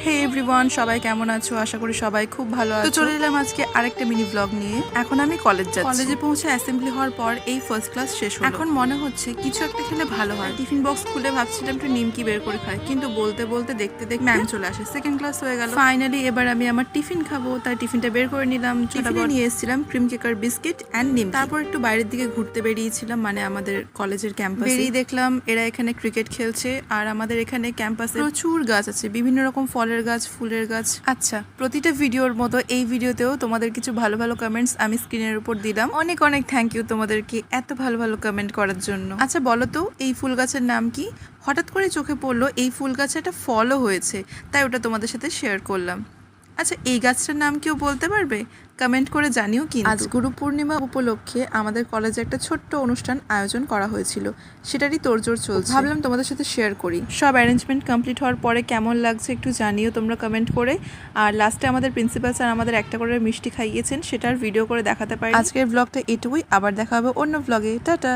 হে everyone, সবাই কেমন আছো? আশা করি সবাই খুব ভালো আছো। তো চলে এলাম আজকে আরেকটা মিনি ব্লগ নিয়ে। এখন আমি কলেজ যাচ্ছি। কলেজে পৌঁছে অ্যাসেম্বলি হওয়ার পর এই ফার্স্ট ক্লাস শেষ হলো। এখন মনে হচ্ছে কিছু একটা খেলে ভালো হয়। টিফিন বক্স খুলে ভাবছিলাম একটু নিমকি বের করে খাই, কিন্তু বলতে বলতে দেখতে দেখতে ম্যাম চলে আসে, সেকেন্ড ক্লাস হয়ে গেল। ফাইনালি এবার আমি আমার টিফিন খাবো, তাই টিফিনটা বের করে নিলাম। টিফিনে নিয়ে এসেছিলাম ক্রিম কেকার, বিস্কিট এন্ড নিম। তারপর একটু বাইরের দিকে ঘুরতে বেরিয়েছিলাম, মানে আমাদের কলেজের ক্যাম্পাসে। বেরিয়ে দেখলাম এরা এখানে ক্রিকেট খেলছে, আর আমাদের এখানে ক্যাম্পাসে প্রচুর গাছ আছে, বিভিন্ন রকম ফলের গাছ, ফুলের গাছ। আচ্ছা, প্রতিটা ভিডিওর মতো এই ভিডিওতেও তোমাদের কিছু ভালো ভালো কমেন্টস আমি স্ক্রিনের উপর দিলাম। অনেক অনেক থ্যাংক ইউ তোমাদেরকে এত ভালো ভালো কমেন্ট করার জন্য। আচ্ছা বলো তো, এই ফুল গাছের নাম কি? হঠাৎ করে চোখে পড়লো এই ফুল গাছে একটা ফলও হয়েছে, তাই ওটা তোমাদের সাথে শেয়ার করলাম। আচ্ছা, এই গাছটার নাম কেউ বলতে পারবে? কমেন্ট করে জানিও। কি আজ গুরু পূর্ণিমা উপলক্ষে আমাদের কলেজে একটা ছোট্ট অনুষ্ঠান আয়োজন করা হয়েছিল, সেটারই তোড়জোড় চলছে। ভাবলাম তোমাদের সাথে শেয়ার করি। সব অ্যারেঞ্জমেন্ট কমপ্লিট হওয়ার পরে কেমন লাগছে একটু জানিও তোমরা কমেন্ট করে। আর লাস্টে আমাদের প্রিন্সিপাল স্যার আমাদের একটা করে মিষ্টি খাইয়েছেন, সেটার ভিডিও করে দেখাতে পারি। আজকের ব্লগটা এটুকুই, আবার দেখা হবে অন্য ব্লগে। টাটা।